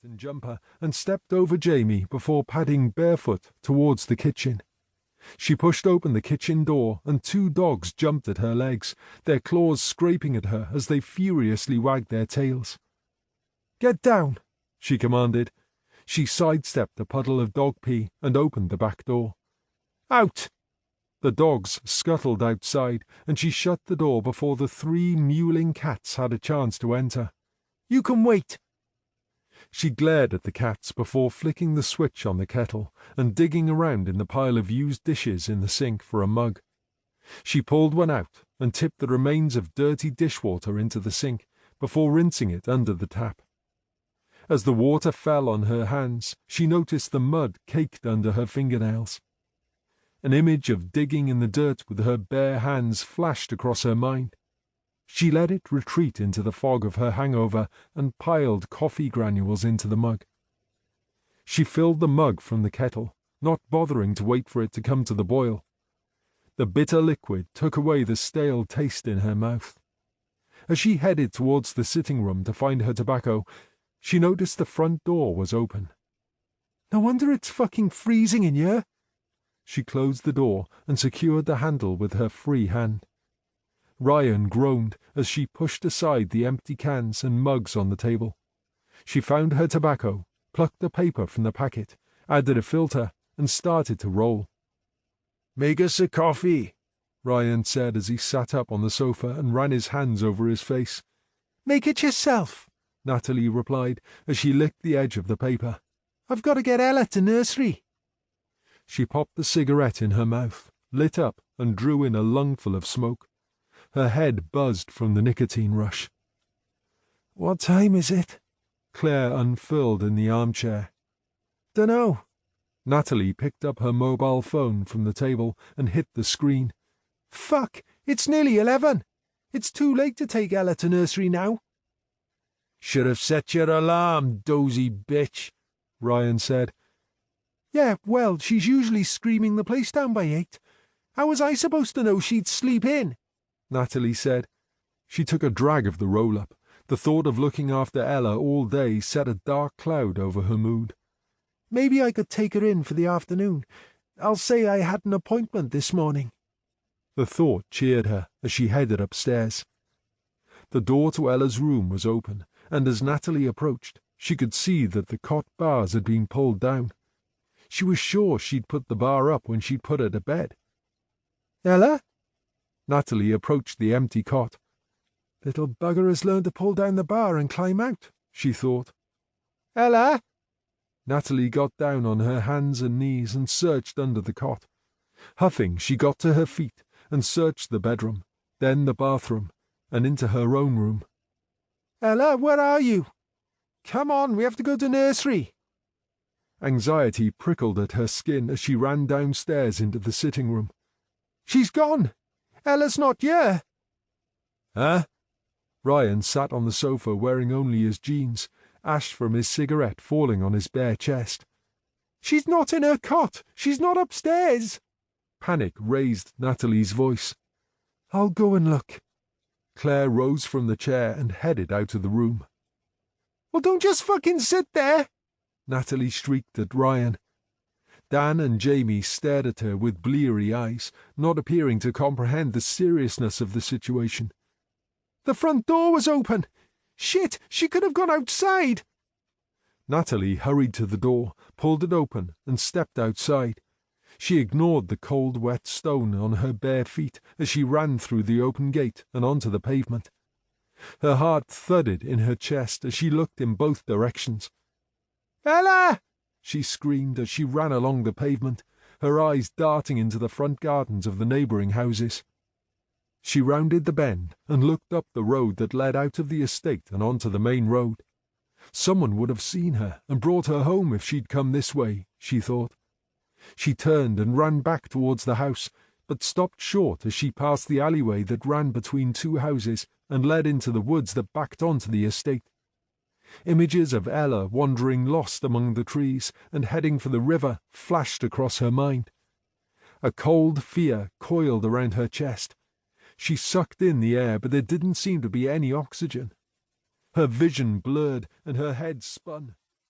and jumper and stepped over Jamie before padding barefoot towards the kitchen. She pushed open the kitchen door, and 2 dogs jumped at her legs, their claws scraping at her as they furiously wagged their tails. "Get down," she commanded. She sidestepped a puddle of dog pee and opened the back door. "Out!" The dogs scuttled outside, and she shut the door before the 3 mewling cats had a chance to enter. "You can wait." She glared at the cats before flicking the switch on the kettle and digging around in the pile of used dishes in the sink for a mug. She pulled one out and tipped the remains of dirty dishwater into the sink before rinsing it under the tap. As the water fell on her hands, she noticed the mud caked under her fingernails. An image of digging in the dirt with her bare hands flashed across her mind. She let it retreat into the fog of her hangover and piled coffee granules into the mug. She filled the mug from the kettle, not bothering to wait for it to come to the boil. The bitter liquid took away the stale taste in her mouth. As she headed towards the sitting room to find her tobacco, she noticed the front door was open. "No wonder it's fucking freezing in here." She closed the door and secured the handle with her free hand. Ryan groaned as she pushed aside the empty cans and mugs on the table. She found her tobacco, plucked the paper from the packet, added a filter, and started to roll. "Make us a coffee," Ryan said as he sat up on the sofa and ran his hands over his face. "Make it yourself," Natalie replied as she licked the edge of the paper. "I've got to get Ella to nursery." She popped the cigarette in her mouth, lit up, and drew in a lungful of smoke. Her head buzzed from the nicotine rush. "What time is it?" Claire unfurled in the armchair. "Dunno." Natalie picked up her mobile phone from the table and hit the screen. "Fuck, it's nearly 11. It's too late to take Ella to nursery now." "Should have set your alarm, dozy bitch," Ryan said. "Yeah, well, she's usually screaming the place down by 8. How was I supposed to know she'd sleep in?" Natalie said. She took a drag of the roll-up. The thought of looking after Ella all day set a dark cloud over her mood. "Maybe I could take her in for the afternoon. I'll say I had an appointment this morning." The thought cheered her as she headed upstairs. The door to Ella's room was open, and as Natalie approached, she could see that the cot bars had been pulled down. She was sure she'd put the bar up when she'd put her to bed. "Ella?" Natalie approached the empty cot. "Little bugger has learned to pull down the bar and climb out," she thought. "Ella?" Natalie got down on her hands and knees and searched under the cot. Huffing, she got to her feet and searched the bedroom, then the bathroom, and into her own room. "Ella, where are you? Come on, we have to go to nursery." Anxiety prickled at her skin as she ran downstairs into the sitting room. "She's gone! Ella's not here!" "Huh?" Ryan sat on the sofa wearing only his jeans, ash from his cigarette falling on his bare chest. "She's not in her cot! She's not upstairs!" Panic raised Natalie's voice. "I'll go and look." Claire rose from the chair and headed out of the room. "Well, don't just fucking sit there!" Natalie shrieked at Ryan. Dan and Jamie stared at her with bleary eyes, not appearing to comprehend the seriousness of the situation. "The front door was open! Shit, she could have gone outside!" Natalie hurried to the door, pulled it open, and stepped outside. She ignored the cold, wet stone on her bare feet as she ran through the open gate and onto the pavement. Her heart thudded in her chest as she looked in both directions. "Ella!" she screamed as she ran along the pavement, her eyes darting into the front gardens of the neighbouring houses. She rounded the bend and looked up the road that led out of the estate and onto the main road. Someone would have seen her and brought her home if she'd come this way, she thought. She turned and ran back towards the house, but stopped short as she passed the alleyway that ran between 2 houses and led into the woods that backed onto the estate. Images of Ella wandering lost among the trees and heading for the river flashed across her mind. A cold fear coiled around her chest. She sucked in the air, but there didn't seem to be any oxygen. Her vision blurred and her head spun.